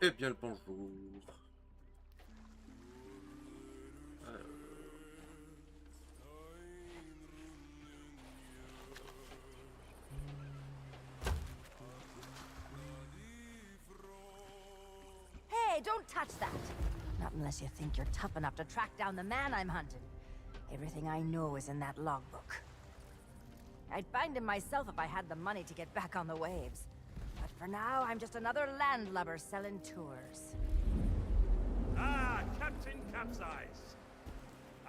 Eh bien le bonjour. Alors, Hey, don't touch that! Not unless you think you're tough enough to track down the man I'm hunting. Everything I know is in that logbook. I'd find him myself if I had the money to get back on the waves. But for now, I'm just another landlubber selling tours. Ah, Captain Capsize.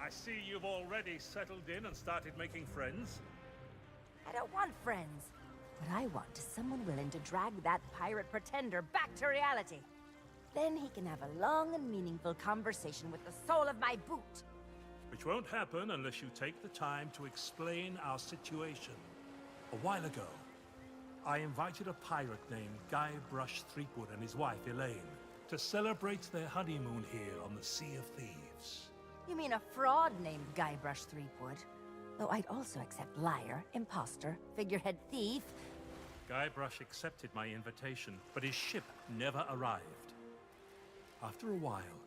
I see you've already settled in and started making friends. I don't want friends. What I want is someone willing to drag that pirate pretender back to reality. Then he can have a long and meaningful conversation with the sole of my boot. Which won't happen unless you take the time to explain our situation. A while ago, I invited a pirate named Guybrush Threepwood and his wife, Elaine, to celebrate their honeymoon here on the Sea of Thieves. You mean a fraud named Guybrush Threepwood? Though I'd also accept liar, imposter, figurehead thief. Guybrush accepted my invitation, but his ship never arrived. After a while,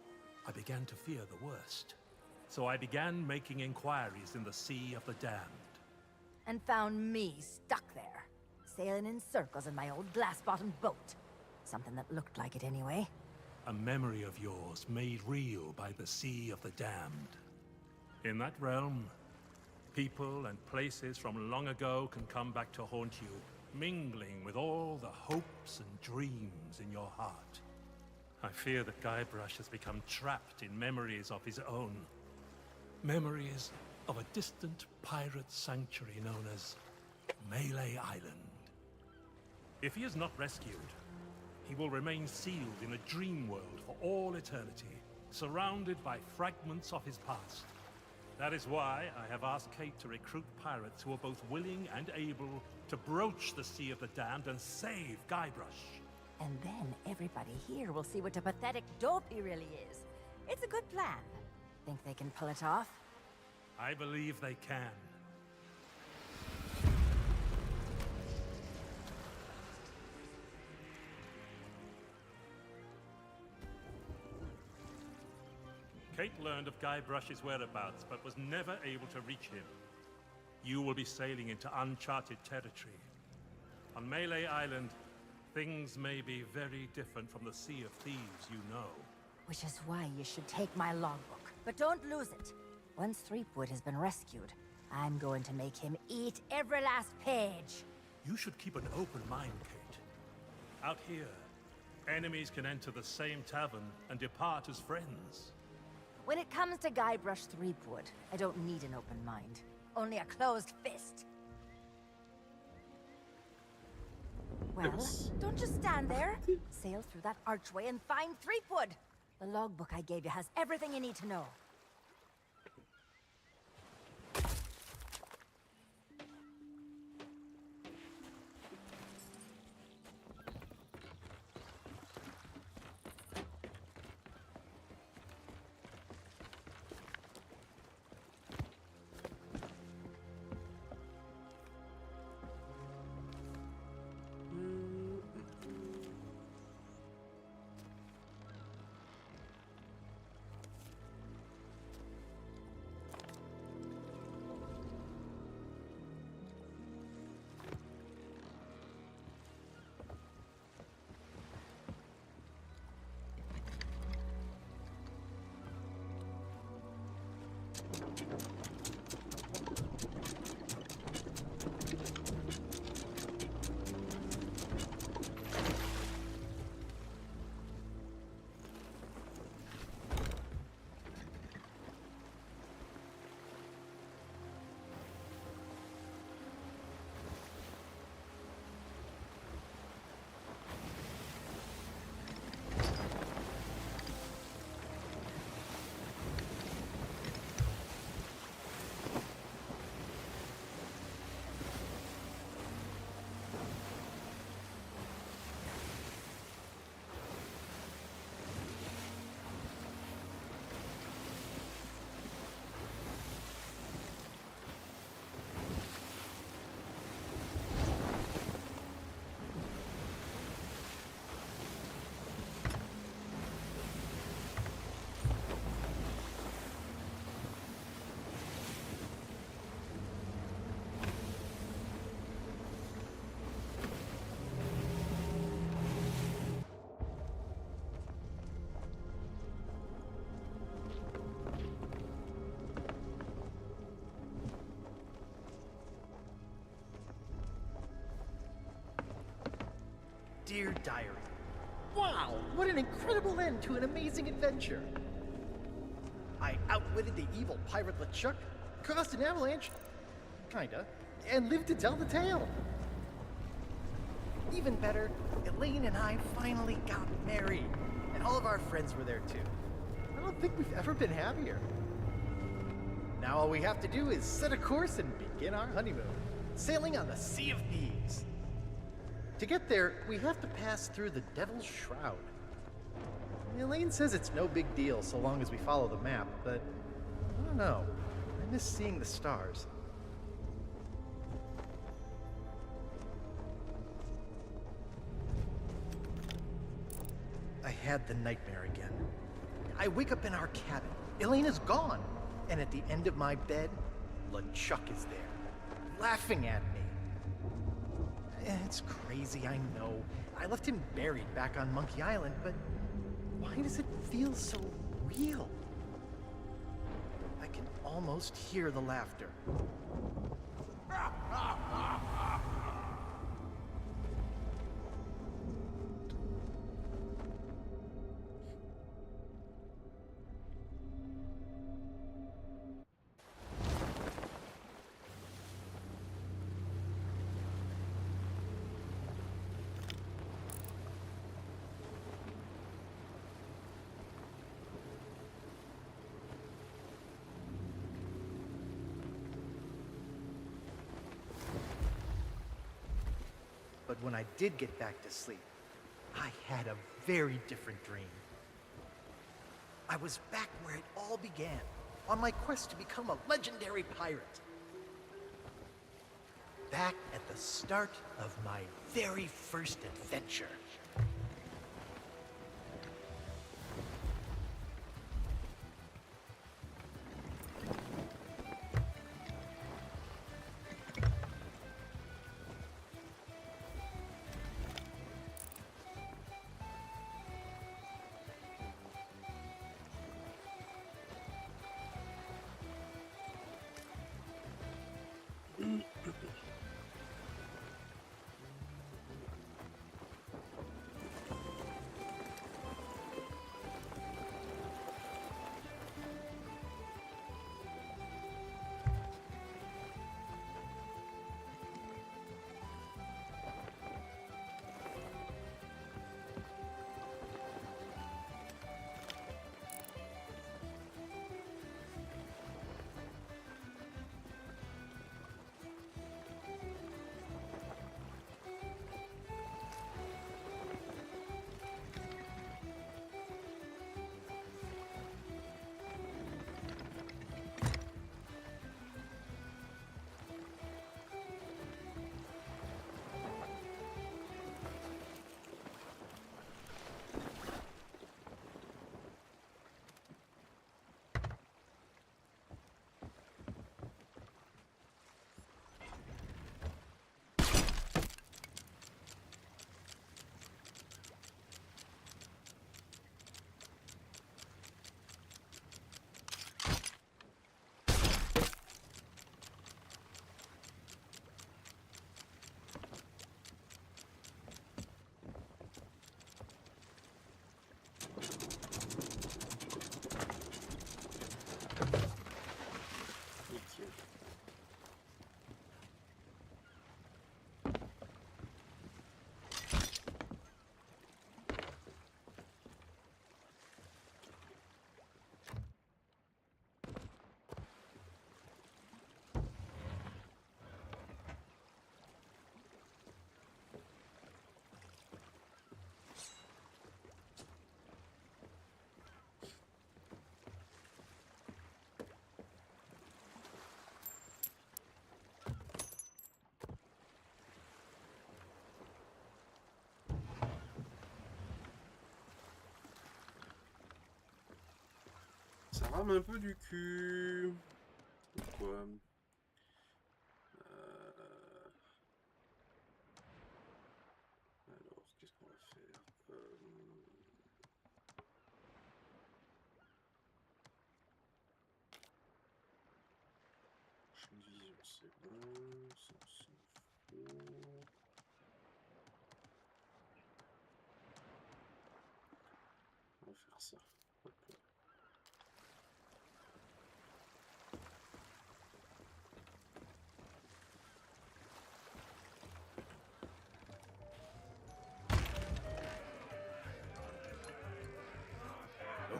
I began to fear the worst. So I began making inquiries in the Sea of the Damned. And found me stuck there, sailing in circles in my old glass-bottomed boat. Something that looked like it anyway. A memory of yours made real by the Sea of the Damned. In that realm, people and places from long ago can come back to haunt you, mingling with all the hopes and dreams in your heart. I fear that Guybrush has become trapped in memories of his own. Memories of a distant pirate sanctuary known as Melee Island. If he is not rescued, he will remain sealed in a dream world for all eternity, surrounded by fragments of his past. That is why I have asked Kate to recruit pirates who are both willing and able to broach the Sea of the Damned and save Guybrush. And then everybody here will see what a pathetic dope he really is. It's a good plan. Think they can pull it off? I believe they can. Kate learned of Guybrush's whereabouts, but was never able to reach him. You will be sailing into uncharted territory. On Melee Island, things may be very different from the Sea of Thieves you know. Which is why you should take my logbook. But don't lose it. Once Threepwood has been rescued, I'm going to make him eat every last page. You should keep an open mind, Kate. Out here, enemies can enter the same tavern and depart as friends. When it comes to Guybrush Threepwood, I don't need an open mind. Only a closed fist. Well, don't just stand there. Sail through that archway and find Threepwood. The logbook I gave you has everything you need to know. Dear Diary, wow, what an incredible end to an amazing adventure. I outwitted the evil pirate LeChuck, caused an avalanche, kinda, and lived to tell the tale. Even better, Elaine and I finally got married, and all of our friends were there too. I don't think we've ever been happier. Now all we have to do is set a course and begin our honeymoon, sailing on the Sea of Thieves. To get there, we have to pass through the Devil's Shroud. Elaine says it's no big deal so long as we follow the map, but I don't know. I miss seeing the stars. I had the nightmare again. I wake up in our cabin. Elaine is gone. And at the end of my bed, LeChuck is there, laughing at me. It's crazy, I know. I left him buried back on Monkey Island, but why does it feel so real? I can almost hear the laughter. But when I did get back to sleep, I had a very different dream. I was back where it all began, on my quest to become a legendary pirate. Back at the start of my very first adventure. Ça rame un peu du cul. Pourquoi? Alors, qu'est-ce qu'on va faire? Champ de vision, c'est bon. Ça, on s'en fout. faire ça.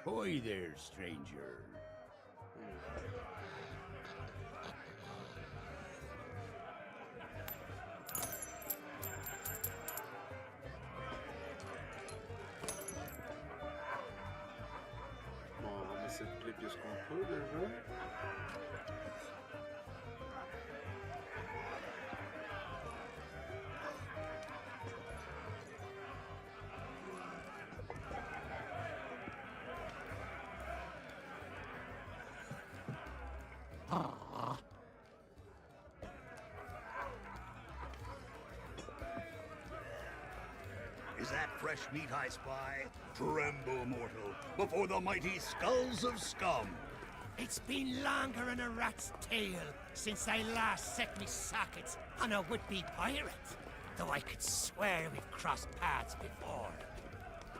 Ahoy there, stranger. Bon, on va ramasser toutes les pièces qu'on peut déjà. Is that fresh meat I spy? Tremble, mortal, before the mighty skulls of scum. It's been longer than a rat's tail since I last set me sockets on a would-be pirate, though I could swear we've crossed paths before.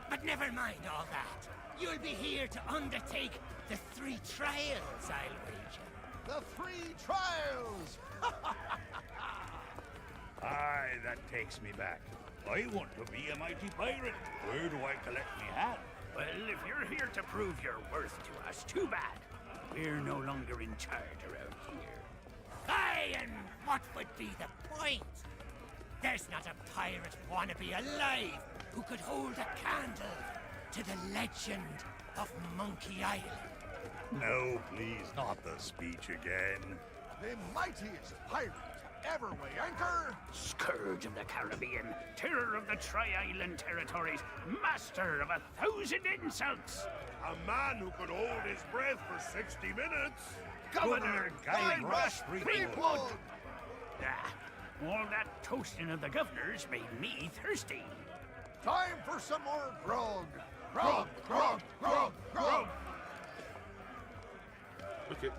But never mind all that. You'll be here to undertake the 3 trials, I'll wager. The 3 trials! Aye, that takes me back. I want to be a mighty pirate. Where do I collect me hat? Well, if you're here to prove your worth to us, too bad. We're no longer in charge around here. Aye, and what would be the point? There's not a pirate wannabe alive who could hold a candle to the legend of Monkey Island. No, please, not the speech again. The mightiest pirate to ever weigh anchor! Scourge of the Caribbean, terror of the Tri-Island territories, master of 1,000 insults. A man who could hold his breath for 60 minutes. Governor Guybrush Threepwood. Ah, all that toasting of the governors made me thirsty. Time for some more grog! Grog, grog, grog, grog! Ok.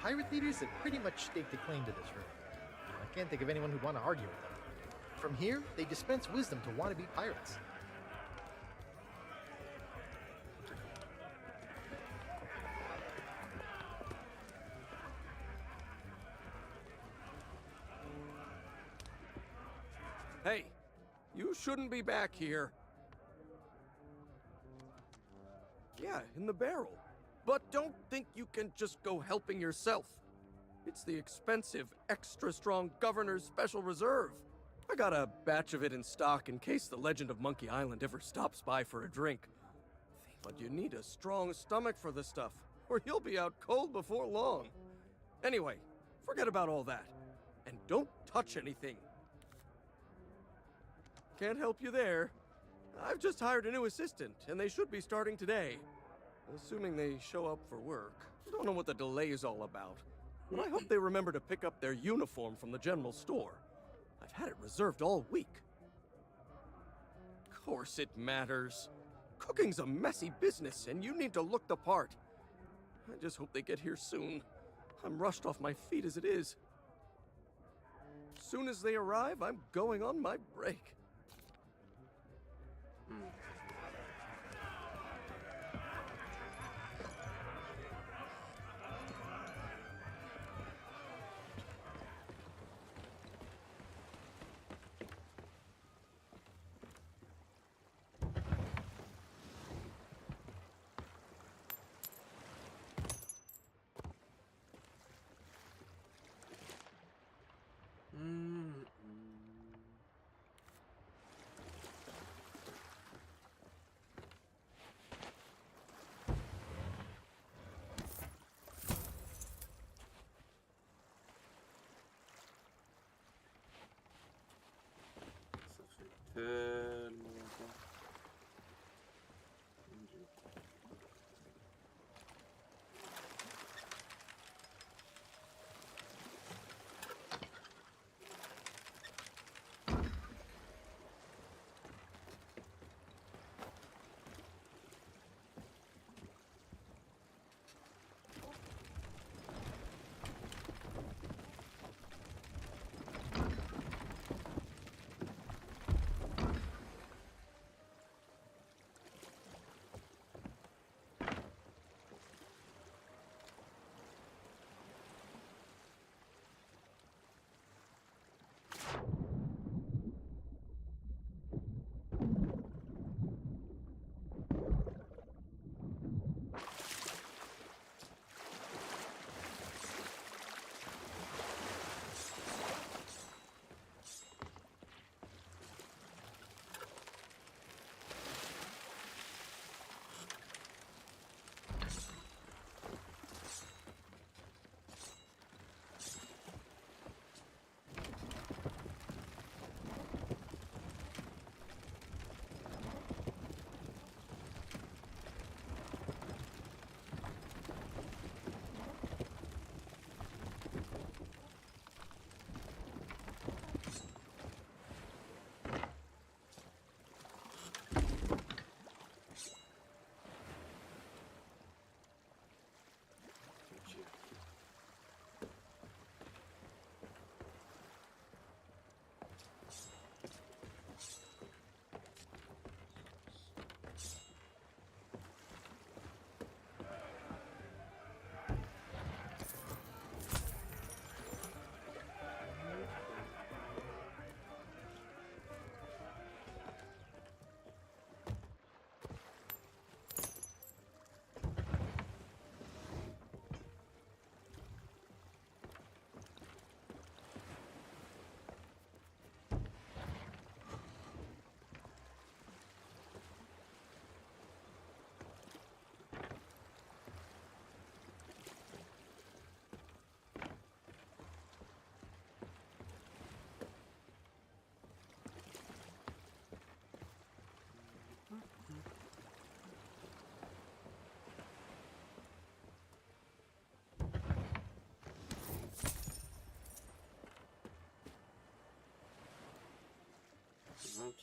Pirate leaders have pretty much staked a claim to this room. I can't think of anyone who'd want to argue with them. From here, they dispense wisdom to wannabe pirates. Hey, you shouldn't be back here. Yeah, in the barrel. But don't think you can just go helping yourself. It's the expensive, extra strong Governor's Special Reserve. I got a batch of it in stock in case the legend of Monkey Island ever stops by for a drink. But you need a strong stomach for the stuff, or you'll be out cold before long. Anyway, forget about all that. And don't touch anything. Can't help you there. I've just hired a new assistant, and they should be starting today. Assuming they show up for work. Don't know what the delay is all about. But I hope they remember to pick up their uniform from the general store. I've had it reserved all week. Of course it matters. Cooking's a messy business, and you need to look the part. I just hope they get here soon. I'm rushed off my feet as it is. Soon as they arrive, I'm going on my break.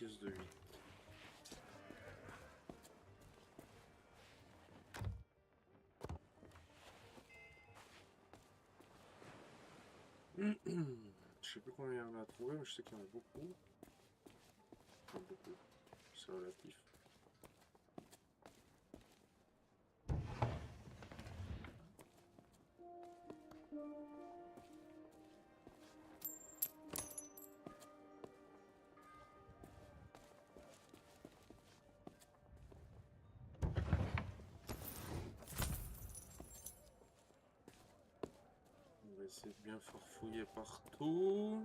pièces de 8. Je sais plus combien il y en a à trouver, mais je sais qu'il y en a beaucoup. Enfin, beaucoup. C'est relatif. On va essayer de bien farfouiller partout.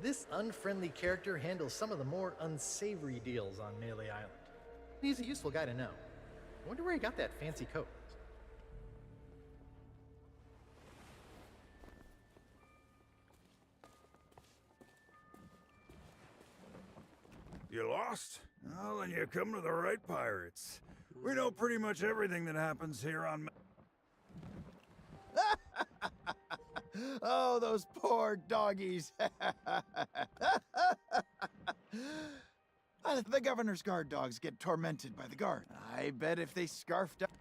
This unfriendly character handles some of the more unsavory deals on Melee Island. He's a useful guy to know. I wonder where he got that fancy coat. You lost? Well, then you come to the right pirates. We know pretty much everything that happens here on... Oh, those poor doggies. The governor's guard dogs get tormented by the guard. I bet if they scarfed up...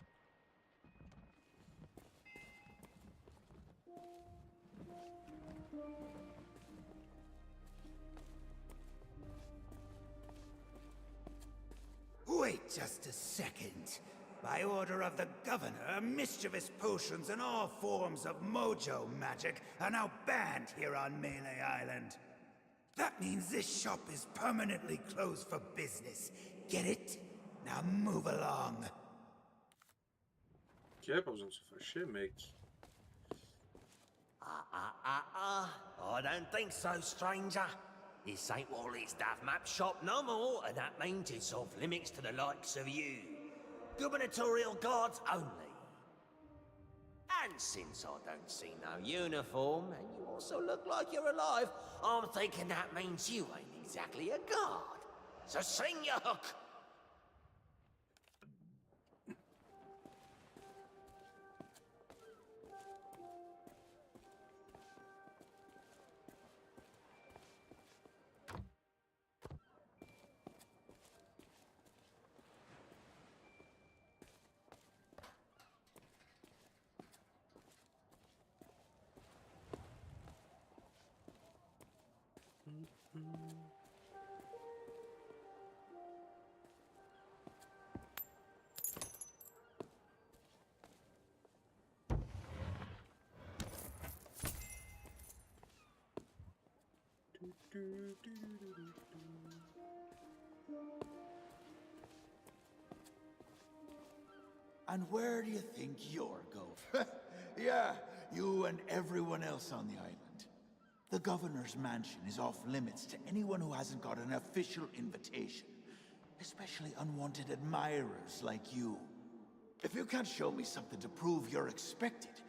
Wait just a second. By order of the governor, mischievous potions and all forms of mojo magic are now banned here on Melee Island. That means this shop is permanently closed for business. Get it? Now move along. Ok, pas besoin de se fâcher, mec. I don't think so, stranger. This ain't Wally's Duff Map shop no more, and that means it's off limits to the likes of you. Gubernatorial guards only. And since I don't see no uniform, and you also look like you're alive, I'm thinking that means you ain't exactly a guard. So sing your hook! And where do you think you're going? Yeah, you and everyone else on the island. The governor's mansion is off limits to anyone who hasn't got an official invitation. Especially unwanted admirers like you. If you can't show me something to prove you're expected,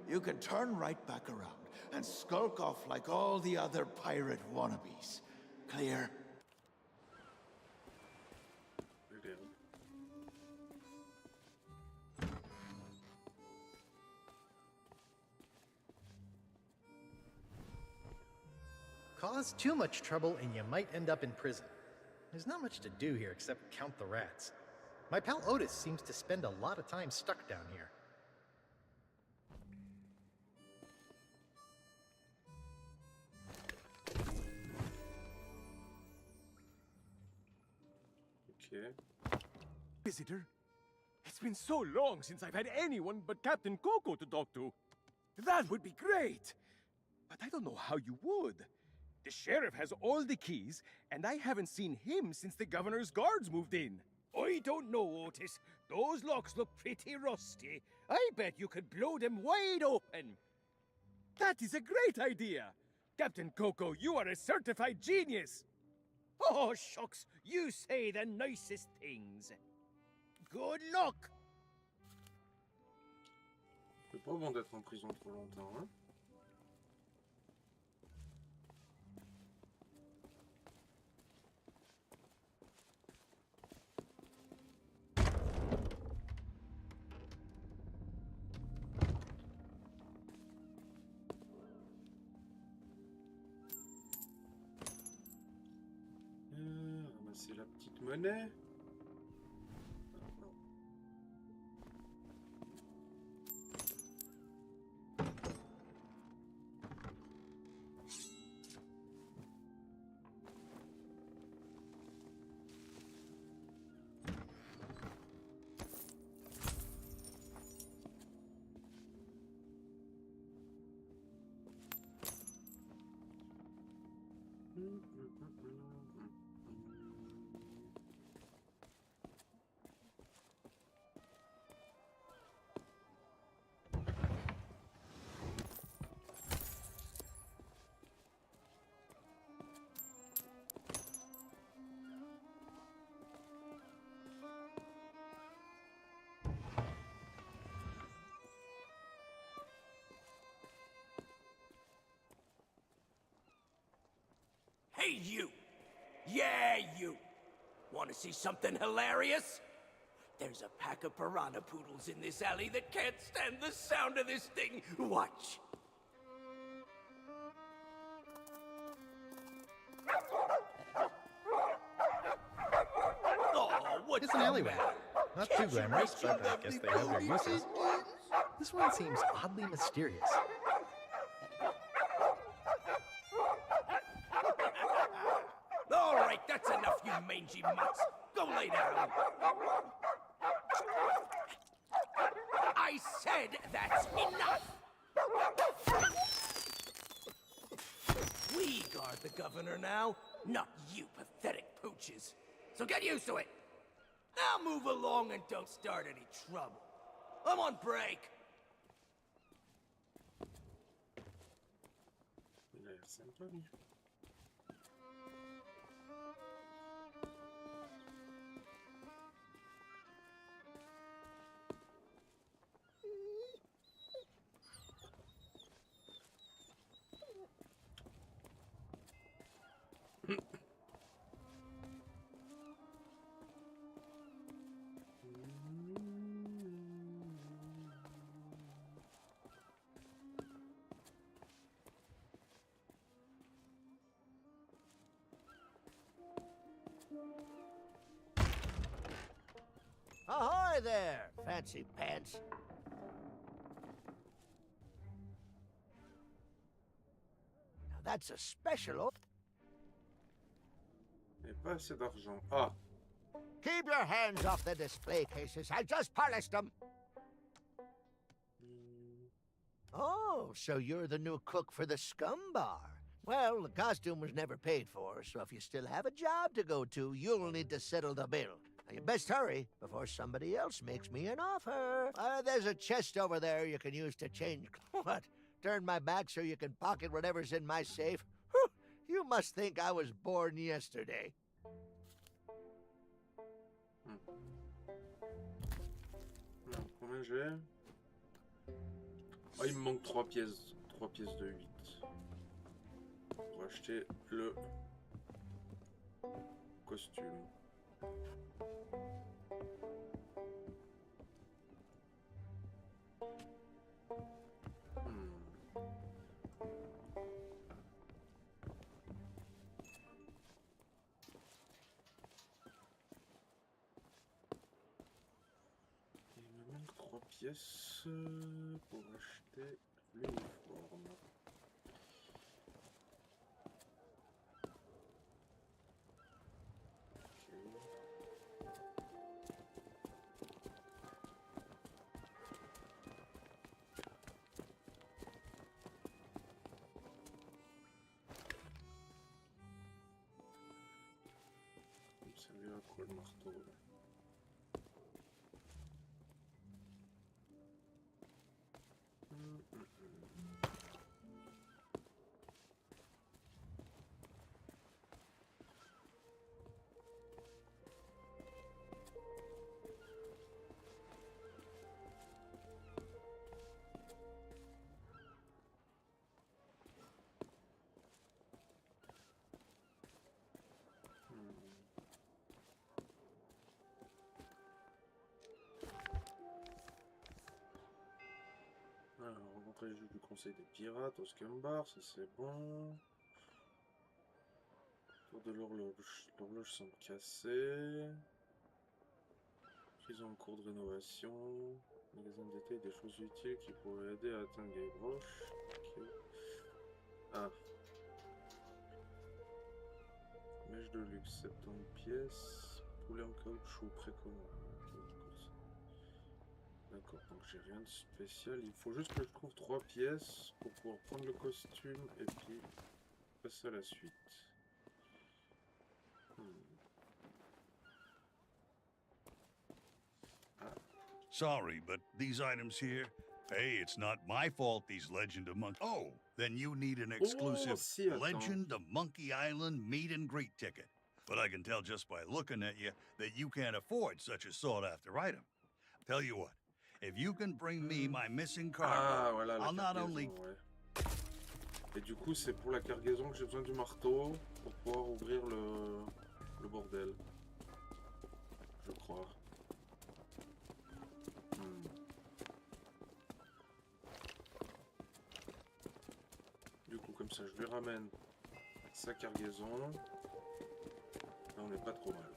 you can turn right back around and skulk off like all the other pirate wannabes. Clear? Cause too much trouble and you might end up in prison. There's not much to do here except count the rats. My pal Otis seems to spend a lot of time stuck down here. Ok. Visitor? It's been so long since I've had anyone but Captain Coco to talk to. That would be great! But I don't know how you would. The sheriff has all the keys, and I haven't seen him since the governor's guards moved in. I don't know, Otis. Those locks look pretty rusty. I bet you could blow them wide open. That is a great idea! Captain Coco, you are a certified genius! Oh, shucks, you say the nicest things. Good luck! C'est pas bon d'être en prison trop longtemps, hein? Monnaie. Hey, you! Yeah, you! Want to see something hilarious? There's a pack of piranha poodles in this alley that can't stand the sound of this thing. Watch. Oh, what's It's an the alleyway. matter? Not too Can't you glamorous, make but I guess they have their uses. This one seems oddly mysterious. All right, that's enough, you mangy mutts. Go lay down. I said that's enough. We guard the governor now, not you pathetic pooches. So get used to it. Now move along and don't start any trouble. I'm on break. Il a l'air sympa, lui. Ahoy there, fancy pants. Now that's a special. Il n'y a pas assez d'argent. Ah! Keep your hands off the display cases. I just polished them. Oh, so you're the new cook for the Scum Bar. Well, the costume was never paid for, so if you still have a job to go to, you'll need to settle the bill. Now, you best hurry before somebody else makes me an offer. There's a chest over there you can use to change. What? Turn my back so you can pocket whatever's in my safe? Whew, you must think I was born yesterday. Alors, combien j'ai? Oh, il me manque 3 pièces. 3 pièces de 8. Pour acheter le costume. Il me manque 3 pièces pour acheter l'uniforme. Ça lui a quoi le marteau là? Alors, rencontrer les juges du conseil des pirates au Scum Bar, ça c'est bon. Tour de l'horloge. L'horloge semble cassée. Prison en cours de rénovation. Magasin de détail des choses utiles qui pourraient aider à atteindre les broches. Ok. Ah. Mèche de luxe, 70 pièces. Poulet en caoutchouc, précommande. D'accord, donc j'ai rien de spécial. Il faut juste que je trouve 3 pièces pour pouvoir prendre le costume et puis passer à la suite. Ah. Sorry, but these items here, hey, it's not my fault these Legend of Monkey. Oh, then you need an exclusive si, Legend of Monkey Island meet and greet ticket. But I can tell just by looking at you that you can't afford such a sought-after item. Tell you what, if you can bring me my missing cargo, voilà, I'll not only... Ouais. Et du coup, c'est pour la cargaison que j'ai besoin du marteau pour pouvoir ouvrir le bordel. Je crois. Du coup, comme ça, je lui ramène sa cargaison. Là, on n'est pas trop mal.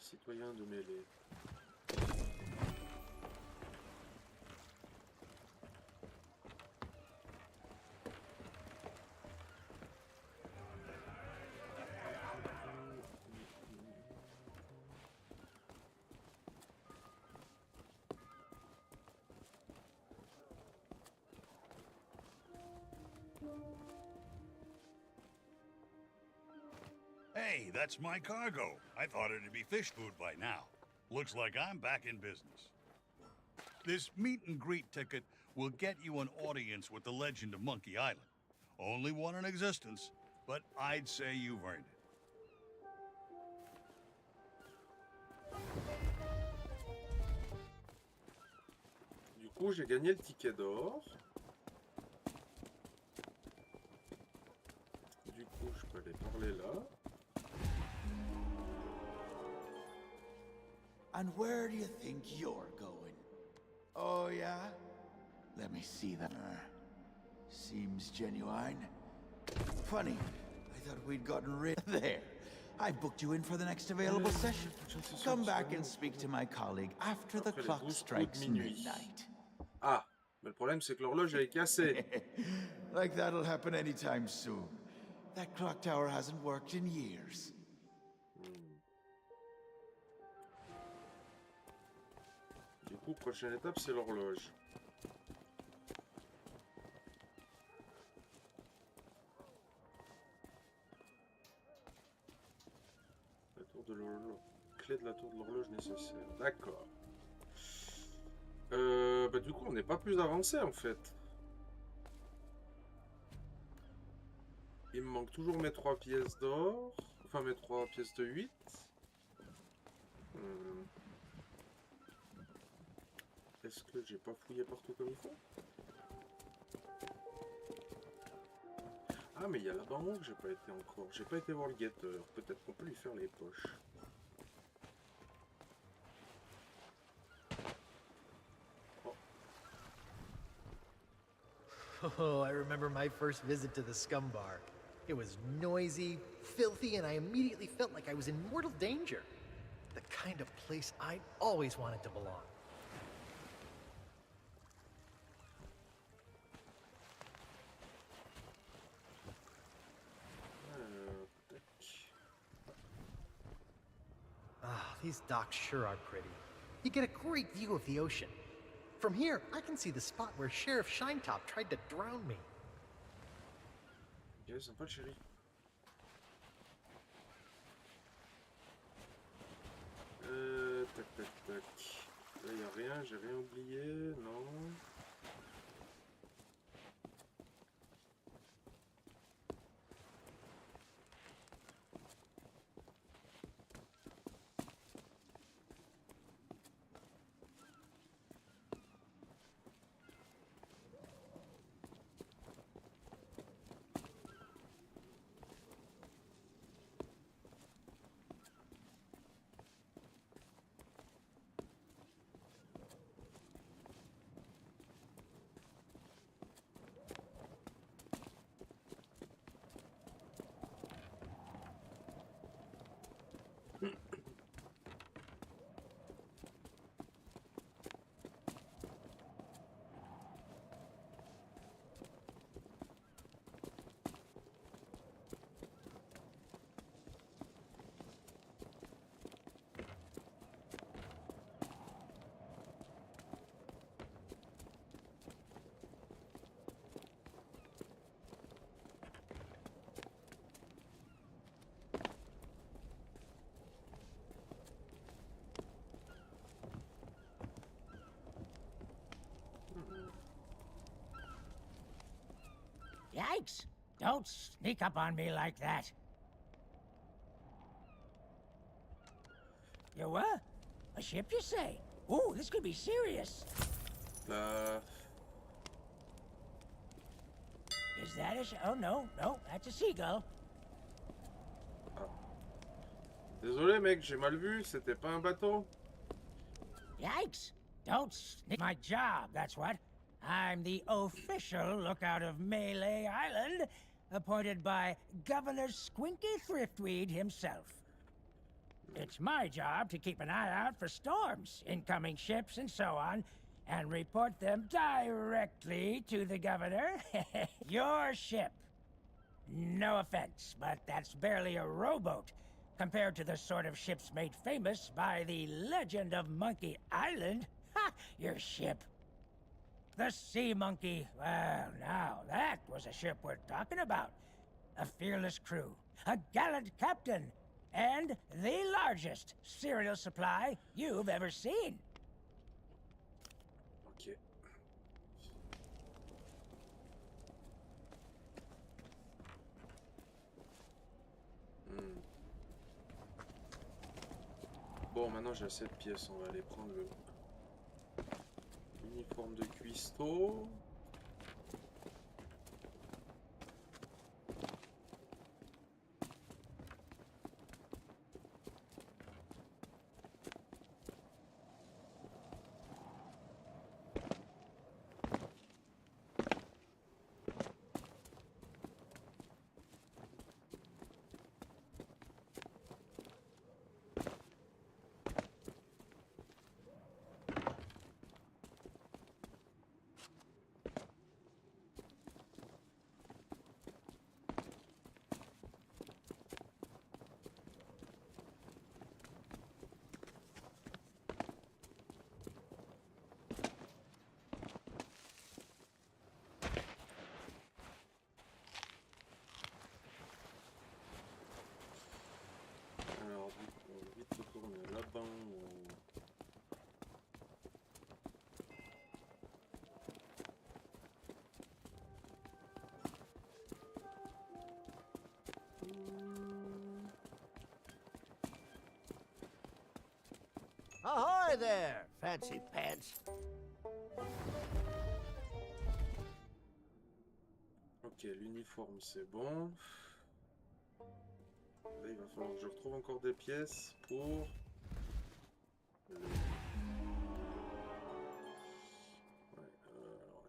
Citoyen de mêlée. Hey, that's my cargo. I thought it'd be fish food by now. Looks like I'm back in business. This meet and greet ticket will get you an audience with the Legend of Monkey Island. Only one in existence, but I'd say you've earned it. Du coup, j'ai gagné le ticket d'or. Du coup, je peux aller parler là. And where do you think you're going? Oh, yeah? Let me see that. Seems genuine. Funny, I thought we'd gotten rid of there. I booked you in for the next available session. Come back and speak to my colleague after the clock strikes midnight. Ah, mais le problème c'est que l'horloge est cassée. Like that'll happen anytime soon. That clock tower hasn't worked in years. Du coup, prochaine étape, c'est l'horloge. La tour de l'horloge. Clé de la tour de l'horloge nécessaire. D'accord. Bah du coup, on n'est pas plus avancé en fait. Il me manque toujours mes 3 pièces d'or. Enfin, mes 3 pièces de 8. Est-ce que j'ai pas fouillé partout comme il faut? Ah, mais il y a là-bas en haut que j'ai pas été encore. J'ai pas été voir le guetteur. Peut-être qu'on peut lui faire les poches. Oh, I remember my first visit to the Scum Bar. It was noisy, filthy, and I immediately felt like I was in mortal danger. The kind of place I always wanted to belong. Ah, these docks sure are pretty. You get a great view of the ocean. From here, I can see the spot where Sheriff Shinetop tried to drown me. Ok, sympa, chérie. Tac, tac, tac. Là, y a rien, j'ai rien oublié, non. Yikes! Don't sneak up on me like that. You what? A ship, you say? Ooh, this could be serious. Is that a ship? Oh, no, that's a seagull. Désolé mec, j'ai mal vu, c'était pas un bateau. Yikes! Don't sneak my job, that's what. I'm the official lookout of Melee Island, appointed by Governor Squinky Thriftweed himself. It's my job to keep an eye out for storms, incoming ships, and so on, and report them directly to the governor. Your ship. No offense, but that's barely a rowboat compared to the sort of ships made famous by the legend of Monkey Island. Ha! Your ship. The Sea Monkey. Well, now, that was a ship worth talking about. A fearless crew, a gallant captain, and the largest cereal supply you've ever seen. Ok. Bon, maintenant j'ai assez de pièces, on va aller prendre le uniforme de cuistot. Alors, on va vite retourner là-bas. Ahoy there, fancy pants. Ok, l'uniforme c'est bon. Là, il va falloir que je retrouve encore des pièces pour... Ouais, alors...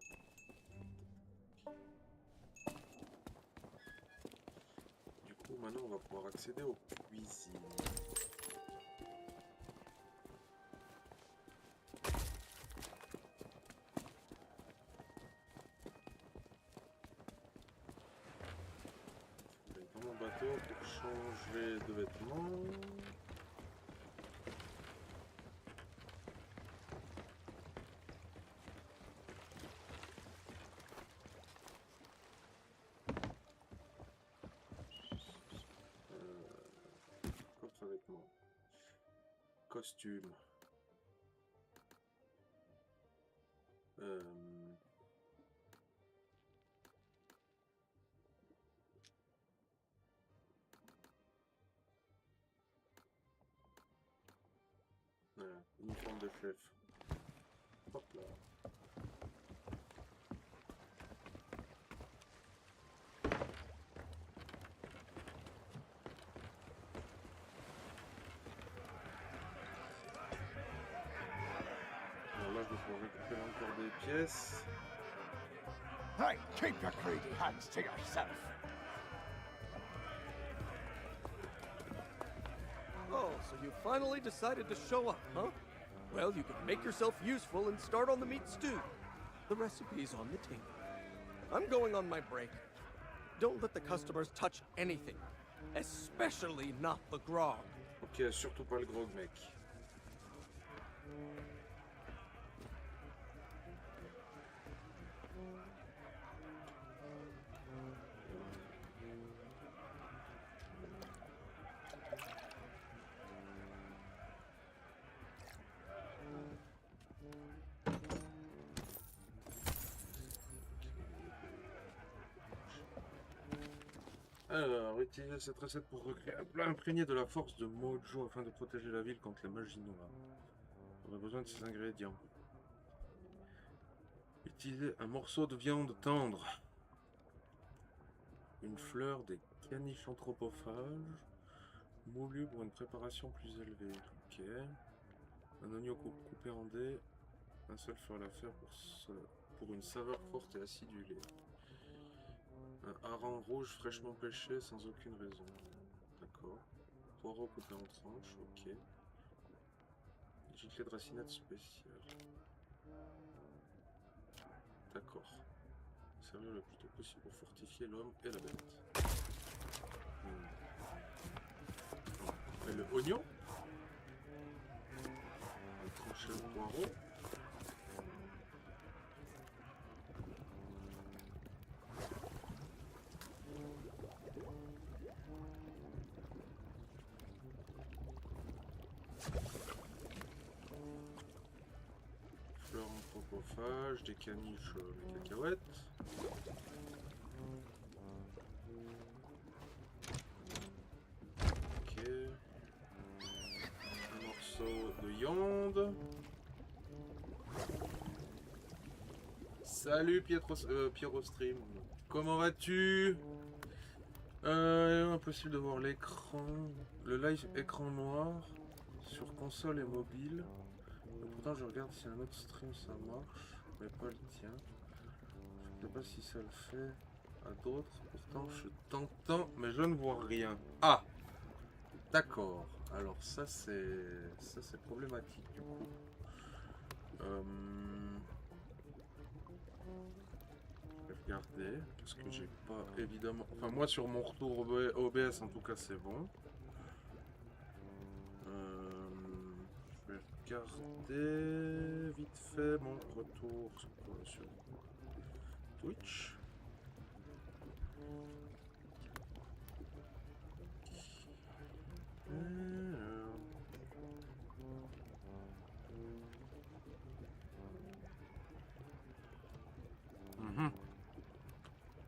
Du coup, maintenant, on va pouvoir accéder aux cuisines. Dans mon bateau pour changer de vêtements. Coffre à vêtements. Costume. Voilà, uniforme de chef. Hop là. Alors là, je vais pouvoir récupérer encore des pièces. Hey, keep your greedy hands to yourself. Oh, so you finally decided to show up, huh? Well, you can make yourself useful and start on the meat stew. The recipe's on the table. I'm going on my break. Don't let the customers touch anything. Especially not the grog. Ok, surtout pas le grog, mec. Alors, utilisez cette recette pour recréer un plat imprégné de la force de Mojo afin de protéger la ville contre les magies noires. On aurait besoin de ces ingrédients. Utilisez un morceau de viande tendre. Une fleur des caniches anthropophages. Moulu pour une préparation plus élevée. Ok. Un oignon coupé en dés. Un seul fera l'affaire pour une saveur forte et acidulée. Un hareng rouge fraîchement pêché sans aucune raison. D'accord. Poireau coupé en tranches. Ok. Giclée de racinette spéciale. D'accord. Servir le plus tôt possible pour fortifier l'homme et la bête. Et le oignon. On va trancher le poireau. Fleurs anthropophages, des caniches, les cacahuètes. Ok. Un morceau de viande. Salut Pierrostream. Comment vas-tu? Impossible de voir l'écran. Le live écran noir sur console et mobile. Pourtant je regarde si un autre stream ça marche, mais pas le tien. Je sais pas si ça le fait à d'autres. Pourtant je t'entends, mais je ne vois rien. Ah, d'accord. Alors ça c'est problématique du coup. Je vais regarder parce que j'ai pas évidemment. Enfin moi sur mon retour OBS en tout cas c'est bon. Je vais regarder vite fait mon retour sur Twitch.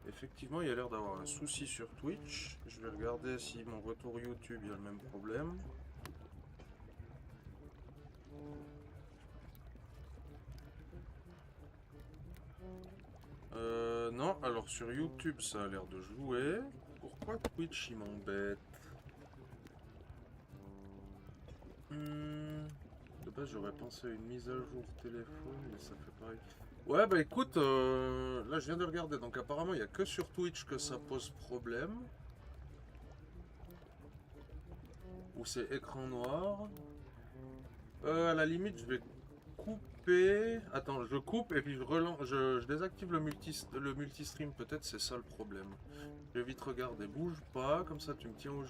Effectivement, il y a l'air d'avoir un souci sur Twitch. Je vais regarder si mon retour YouTube il y a le même problème. Non, alors sur YouTube ça a l'air de jouer. Pourquoi Twitch il m'embête? De base j'aurais pensé à une mise à jour téléphone, mais ça fait pareil. Ouais bah écoute, là je viens de regarder, donc apparemment il n'y a que sur Twitch que ça pose problème. Ou c'est écran noir. À la limite je vais couper. Attends, je coupe et puis je relance. Je désactive le multistream, peut-être c'est ça le problème. Je vais vite regarder, bouge pas, comme ça tu me tiens au jeu.